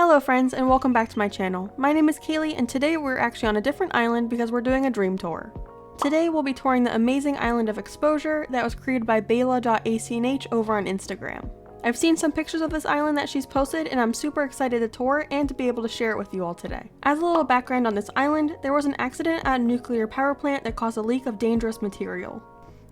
Hello friends and welcome back to my channel. My name is Kaylee and today we're actually on a different island because we're doing a dream tour. Today we'll be touring the amazing island of Exposure that was created by Baela.acnh over on Instagram. I've seen some pictures of this island that she's posted and I'm super excited to tour and to be able to share it with you all today. As a little background on this island, there was an accident at a nuclear power plant that caused a leak of dangerous material.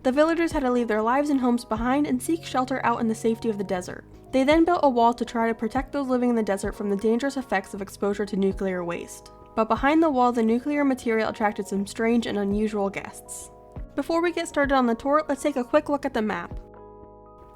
The villagers had to leave their lives and homes behind and seek shelter out in the safety of the desert. They then built a wall to try to protect those living in the desert from the dangerous effects of exposure to nuclear waste. But behind the wall, the nuclear material attracted some strange and unusual guests. Before we get started on the tour, let's take a quick look at the map.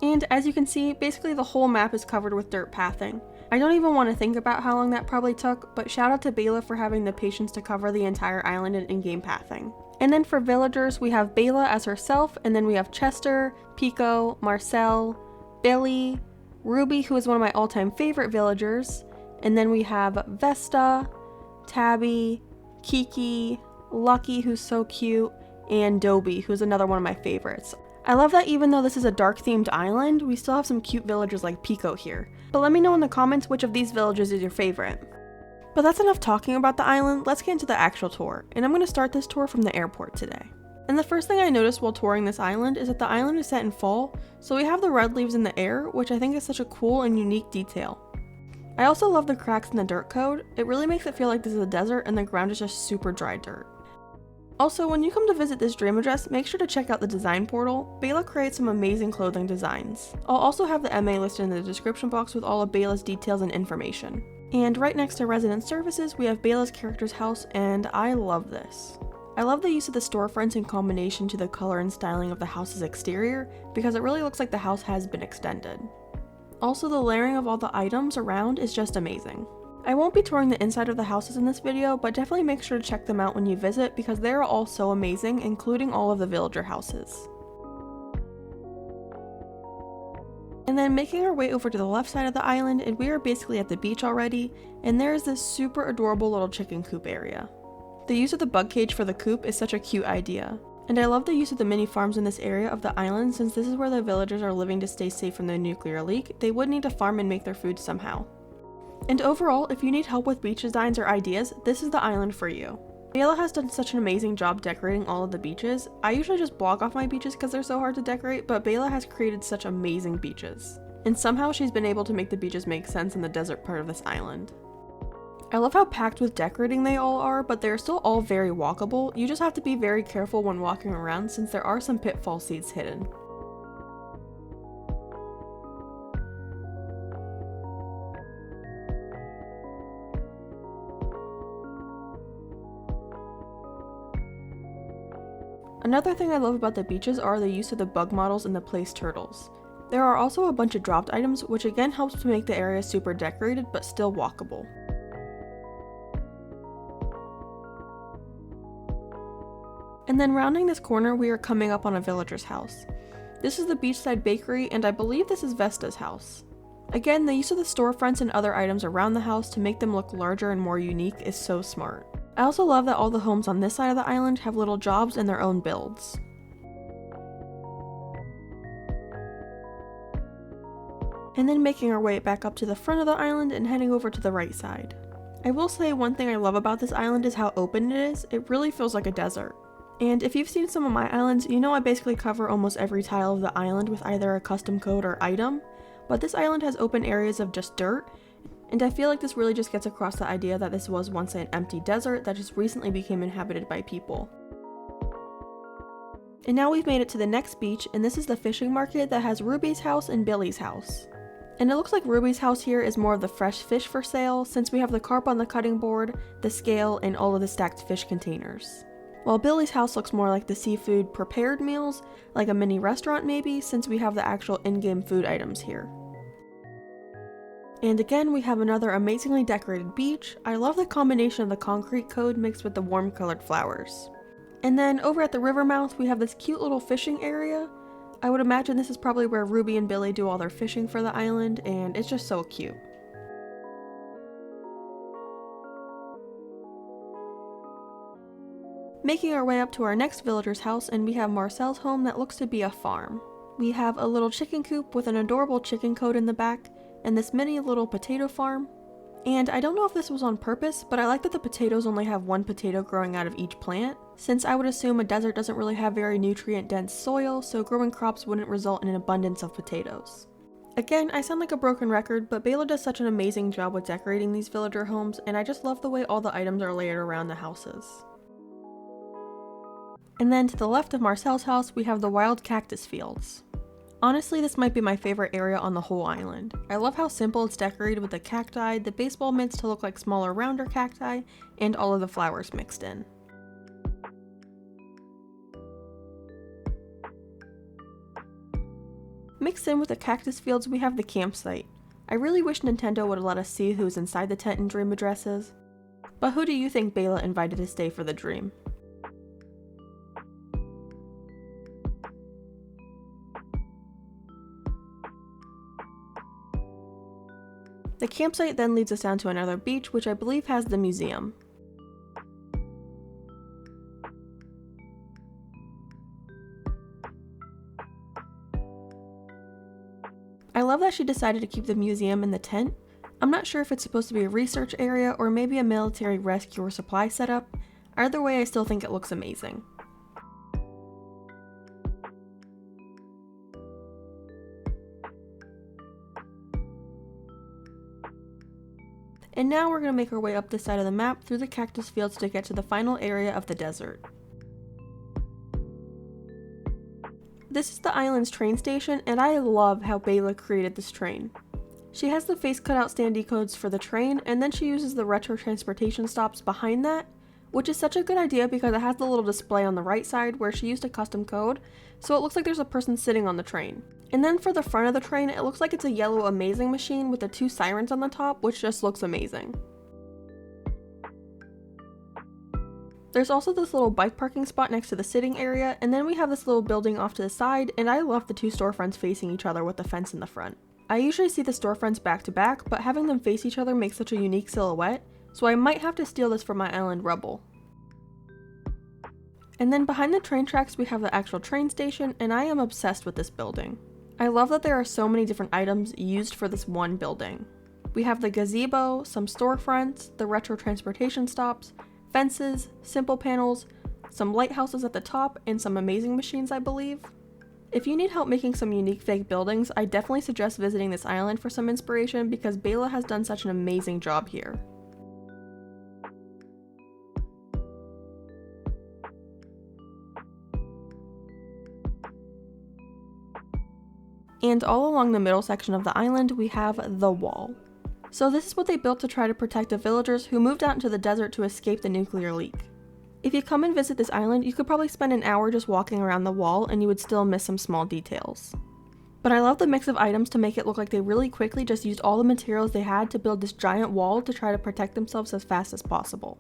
And as you can see, basically the whole map is covered with dirt pathing. I don't even want to think about how long that probably took, but shout out to Baela for having the patience to cover the entire island in in-game pathing. And then for villagers, we have Baela as herself, and then we have Chester, Pico, Marcel, Billy, Ruby, who is one of my all-time favorite villagers, and then we have Vesta, Tabby, Kiki, Lucky, who's so cute, and Dobie, who's another one of my favorites. I love that even though this is a dark-themed island, we still have some cute villagers like Pico here. But let me know in the comments which of these villagers is your favorite. But that's enough talking about the island, let's get into the actual tour, and I'm going to start this tour from the airport today. And the first thing I noticed while touring this island is that the island is set in fall, so we have the red leaves in the air, which I think is such a cool and unique detail. I also love the cracks in the dirt code. It really makes it feel like this is a desert and the ground is just super dry dirt. Also, when you come to visit this dream address, make sure to check out the design portal. Baela creates some amazing clothing designs. I'll also have the MA listed in the description box with all of Baela's details and information. And right next to resident services, we have Baela's character's house, and I love this. I love the use of the storefronts in combination to the color and styling of the house's exterior, because it really looks like the house has been extended. Also, the layering of all the items around is just amazing. I won't be touring the inside of the houses in this video, but definitely make sure to check them out when you visit because they are all so amazing, including all of the villager houses. And then making our way over to the left side of the island, and we are basically at the beach already, and there is this super adorable little chicken coop area. The use of the bug cage for the coop is such a cute idea. And I love the use of the mini farms in this area of the island since this is where the villagers are living to stay safe from the nuclear leak. They would need to farm and make their food somehow. And overall, if you need help with beach designs or ideas, this is the island for you. Baela has done such an amazing job decorating all of the beaches. I usually just blog off my beaches because they're so hard to decorate, but Baela has created such amazing beaches. And somehow she's been able to make the beaches make sense in the desert part of this island. I love how packed with decorating they all are, but they're still all very walkable. You just have to be very careful when walking around since there are some pitfall seeds hidden. Another thing I love about the beaches are the use of the bug models and the placed turtles. There are also a bunch of dropped items, which again helps to make the area super decorated but still walkable. And then rounding this corner, we are coming up on a villager's house. This is the beachside bakery, and I believe this is Vesta's house. Again, the use of the storefronts and other items around the house to make them look larger and more unique is so smart. I also love that all the homes on this side of the island have little jobs and their own builds. And then making our way back up to the front of the island and heading over to the right side. I will say one thing I love about this island is how open it is. It really feels like a desert. And if you've seen some of my islands, you know I basically cover almost every tile of the island with either a custom code or item, but this island has open areas of just dirt, and I feel like this really just gets across the idea that this was once an empty desert that just recently became inhabited by people. And now we've made it to the next beach, and this is the fishing market that has Ruby's house and Billy's house. And it looks like Ruby's house here is more of the fresh fish for sale, since we have the carp on the cutting board, the scale, and all of the stacked fish containers. While Billy's house looks more like the seafood prepared meals, like a mini restaurant maybe, since we have the actual in-game food items here. And again, we have another amazingly decorated beach. I love the combination of the concrete code mixed with the warm colored flowers. And then over at the river mouth, we have this cute little fishing area. I would imagine this is probably where Ruby and Billy do all their fishing for the island, and it's just so cute. Making our way up to our next villager's house, and we have Marcel's home that looks to be a farm. We have a little chicken coop with an adorable chicken cote in the back, and this mini little potato farm. And I don't know if this was on purpose, but I like that the potatoes only have one potato growing out of each plant, since I would assume a desert doesn't really have very nutrient-dense soil, so growing crops wouldn't result in an abundance of potatoes. Again, I sound like a broken record, but Baela does such an amazing job with decorating these villager homes, and I just love the way all the items are layered around the houses. And then to the left of Marcel's house, we have the wild cactus fields. Honestly, this might be my favorite area on the whole island. I love how simple it's decorated with the cacti, the baseball mitts to look like smaller, rounder cacti, and all of the flowers mixed in. Mixed in with the cactus fields, we have the campsite. I really wish Nintendo would have let us see who's inside the tent in Dream Addresses. But who do you think Baela invited to stay for the dream? The campsite then leads us down to another beach, which I believe has the museum. I love that she decided to keep the museum in the tent. I'm not sure if it's supposed to be a research area or maybe a military rescue or supply setup. Either way, I still think it looks amazing. And now we're going to make our way up this side of the map through the cactus fields to get to the final area of the desert. This is the island's train station, and I love how Baela created this train. She has the face cutout standee codes for the train, and then she uses the retro transportation stops behind that, which is such a good idea because it has the little display on the right side where she used a custom code, so it looks like there's a person sitting on the train. And then for the front of the train, it looks like it's a yellow amazing machine with the two sirens on the top, which just looks amazing. There's also this little bike parking spot next to the sitting area, and then we have this little building off to the side, and I love the two storefronts facing each other with the fence in the front. I usually see the storefronts back to back, but having them face each other makes such a unique silhouette, so I might have to steal this for my island rubble. And then behind the train tracks we have the actual train station, and I am obsessed with this building. I love that there are so many different items used for this one building. We have the gazebo, some storefronts, the retro transportation stops, fences, simple panels, some lighthouses at the top, and some amazing machines, I believe. If you need help making some unique fake buildings, I definitely suggest visiting this island for some inspiration because Baela has done such an amazing job here. And all along the middle section of the island, we have the wall. So this is what they built to try to protect the villagers who moved out into the desert to escape the nuclear leak. If you come and visit this island, you could probably spend an hour just walking around the wall and you would still miss some small details. But I love the mix of items to make it look like they really quickly just used all the materials they had to build this giant wall to try to protect themselves as fast as possible.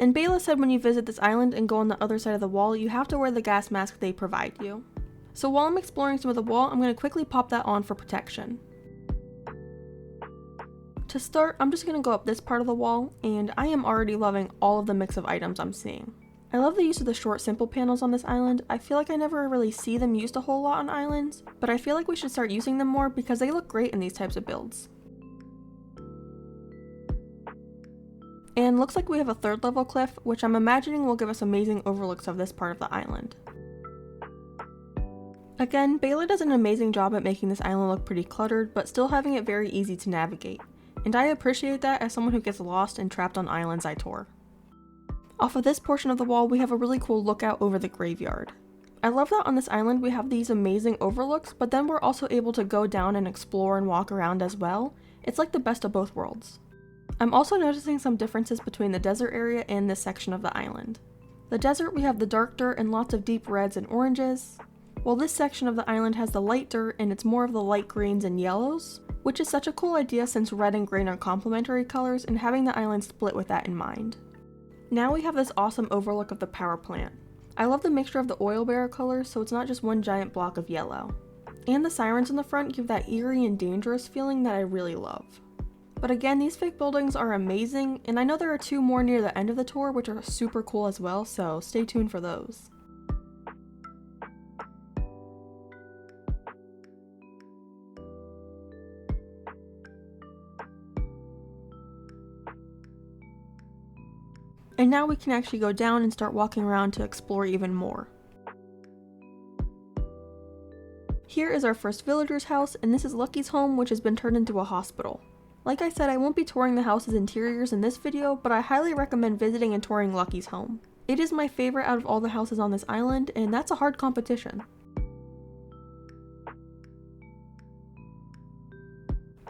And Baela said when you visit this island and go on the other side of the wall, you have to wear the gas mask they provide you. So while I'm exploring some of the wall, I'm going to quickly pop that on for protection. To start, I'm just going to go up this part of the wall, and I am already loving all of the mix of items I'm seeing. I love the use of the short simple panels on this island. I feel like I never really see them used a whole lot on islands, but I feel like we should start using them more because they look great in these types of builds. And looks like we have a third level cliff, which I'm imagining will give us amazing overlooks of this part of the island. Again, Baela does an amazing job at making this island look pretty cluttered, but still having it very easy to navigate. And I appreciate that as someone who gets lost and trapped on islands I tour. Off of this portion of the wall, we have a really cool lookout over the graveyard. I love that on this island we have these amazing overlooks, but then we're also able to go down and explore and walk around as well. It's like the best of both worlds. I'm also noticing some differences between the desert area and this section of the island. The desert, we have the dark dirt and lots of deep reds and oranges, while this section of the island has the light dirt and it's more of the light greens and yellows, which is such a cool idea since red and green are complementary colors and having the island split with that in mind. Now we have this awesome overlook of the power plant. I love the mixture of the oil bearer colors so it's not just one giant block of yellow. And the sirens in the front give that eerie and dangerous feeling that I really love. But again, these fake buildings are amazing, and I know there are two more near the end of the tour which are super cool as well, so stay tuned for those. And now we can actually go down and start walking around to explore even more. Here is our first villager's house, and this is Lucky's home, which has been turned into a hospital. Like I said, I won't be touring the house's interiors in this video, but I highly recommend visiting and touring Lucky's home. It is my favorite out of all the houses on this island, and that's a hard competition.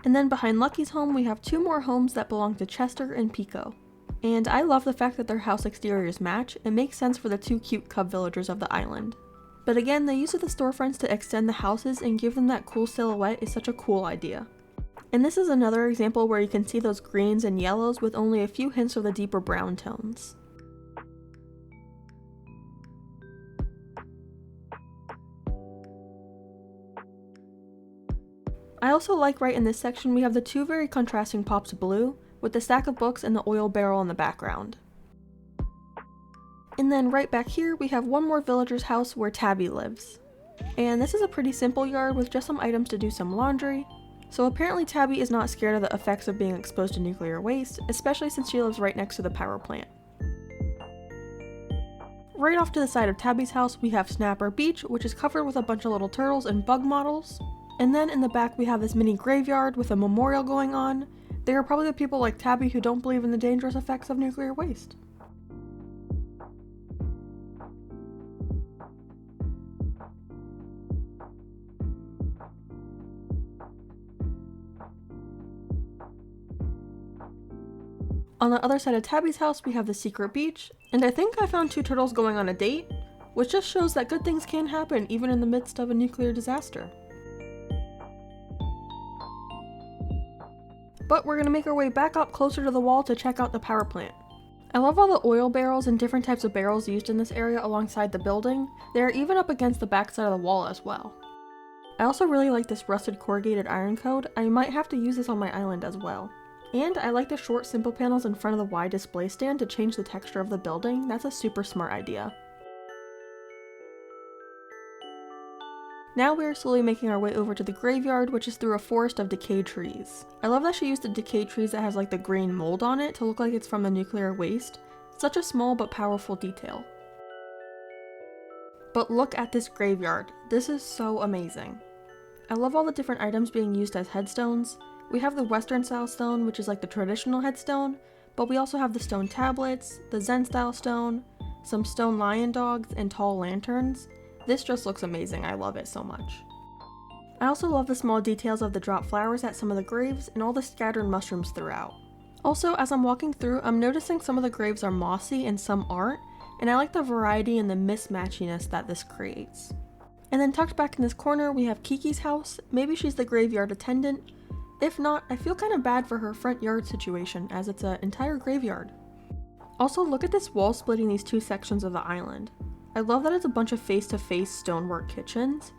And then behind Lucky's home, we have two more homes that belong to Chester and Pico. And I love the fact that their house exteriors match. It makes sense for the two cute cub villagers of the island. But again, the use of the storefronts to extend the houses and give them that cool silhouette is such a cool idea. And this is another example where you can see those greens and yellows with only a few hints of the deeper brown tones. I also like right in this section we have the two very contrasting pops of blue, with the stack of books and the oil barrel in the background. And then right back here we have one more villager's house where Tabby lives. And this is a pretty simple yard with just some items to do some laundry. So apparently Tabby is not scared of the effects of being exposed to nuclear waste, especially since she lives right next to the power plant. Right off to the side of Tabby's house we have Snapper Beach, which is covered with a bunch of little turtles and bug models. And then in the back we have this mini graveyard with a memorial going on. They are probably the people like Tabby who don't believe in the dangerous effects of nuclear waste. On the other side of Tabby's house we have the secret beach, and I think I found two turtles going on a date, which just shows that good things can happen even in the midst of a nuclear disaster. But we're gonna make our way back up closer to the wall to check out the power plant. I love all the oil barrels and different types of barrels used in this area alongside the building. They are even up against the back side of the wall as well. I also really like this rusted corrugated iron code. I might have to use this on my island as well. And I like the short simple panels in front of the wide display stand to change the texture of the building. That's a super smart idea. Now we are slowly making our way over to the graveyard, which is through a forest of decayed trees. I love that she used the decayed trees that has like the green mold on it to look like it's from the nuclear waste. Such a small but powerful detail. But look at this graveyard. This is so amazing. I love all the different items being used as headstones. We have the Western style stone, which is like the traditional headstone, but we also have the stone tablets, the Zen style stone, some stone lion dogs, and tall lanterns. This just looks amazing. I love it so much. I also love the small details of the dropped flowers at some of the graves and all the scattered mushrooms throughout. Also, as I'm walking through, I'm noticing some of the graves are mossy and some aren't, and I like the variety and the mismatchiness that this creates. And then tucked back in this corner, we have Kiki's house. Maybe she's the graveyard attendant. If not, I feel kind of bad for her front yard situation, as it's an entire graveyard. Also, look at this wall splitting these two sections of the island. I love that it's a bunch of face-to-face stonework kitchens,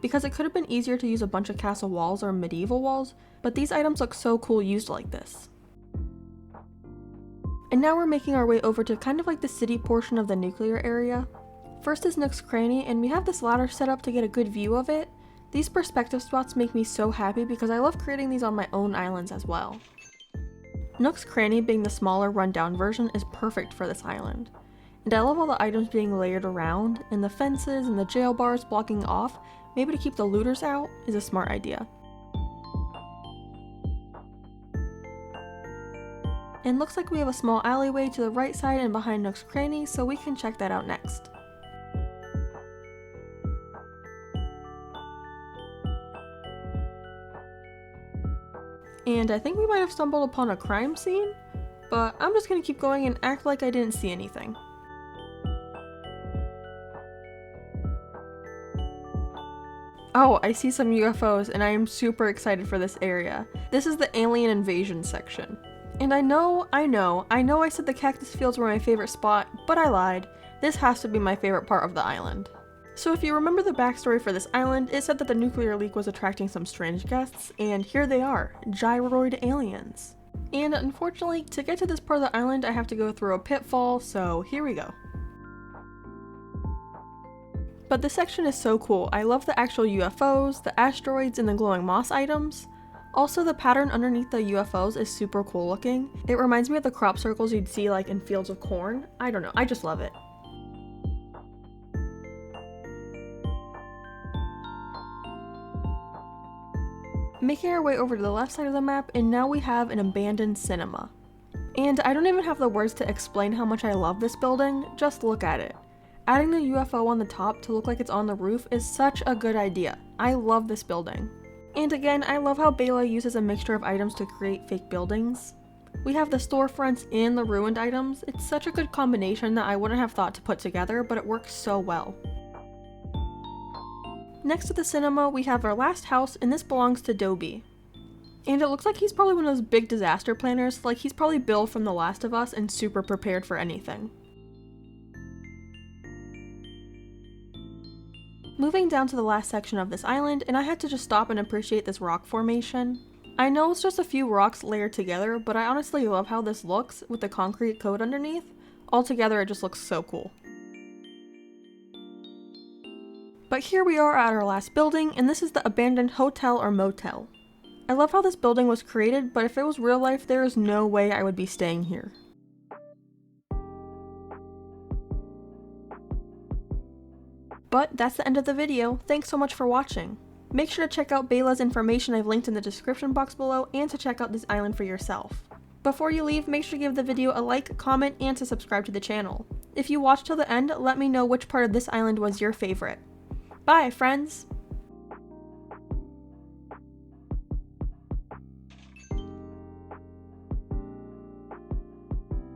because it could have been easier to use a bunch of castle walls or medieval walls, but these items look so cool used like this. And now we're making our way over to kind of like the city portion of the nuclear area. First is Nook's Cranny, and we have this ladder set up to get a good view of it. These perspective spots make me so happy because I love creating these on my own islands as well. Nook's Cranny, being the smaller rundown version, is perfect for this island. And I love all the items being layered around, and the fences and the jail bars blocking off, maybe to keep the looters out, is a smart idea. And looks like we have a small alleyway to the right side and behind Nook's Cranny, so we can check that out next. And I think we might have stumbled upon a crime scene, but I'm just gonna keep going and act like I didn't see anything. Oh, I see some UFOs and I am super excited for this area. This is the alien invasion section. And I know I said the cactus fields were my favorite spot, but I lied. This has to be my favorite part of the island. So if you remember the backstory for this island, it said that the nuclear leak was attracting some strange guests, and here they are, gyroid aliens. And unfortunately, to get to this part of the island I have to go through a pitfall, so here we go. But this section is so cool. I love the actual UFOs, the asteroids, and the glowing moss items. Also, the pattern underneath the UFOs is super cool looking. It reminds me of the crop circles you'd see like in fields of corn. I don't know, I just love it. Making our way over to the left side of the map, and now we have an abandoned cinema. And I don't even have the words to explain how much I love this building, just look at it. Adding the UFO on the top to look like it's on the roof is such a good idea. I love this building. And again, I love how Baela uses a mixture of items to create fake buildings. We have the storefronts and the ruined items. It's such a good combination that I wouldn't have thought to put together, but it works so well. Next to the cinema, we have our last house, and this belongs to Dobie. And it looks like he's probably one of those big disaster planners, like he's probably Bill from The Last of Us and super prepared for anything. Moving down to the last section of this island, and I had to just stop and appreciate this rock formation. I know it's just a few rocks layered together, but I honestly love how this looks with the concrete coat underneath. Altogether, it just looks so cool. But here we are at our last building, and this is the abandoned hotel or motel. I love how this building was created, but if it was real life, there is no way I would be staying here. But that's the end of the video. Thanks so much for watching. Make sure to check out Baela's information I've linked in the description box below, and to check out this island for yourself. Before you leave, make sure to give the video a like, comment, and to subscribe to the channel. If you watched till the end, let me know which part of this island was your favorite. Bye, friends!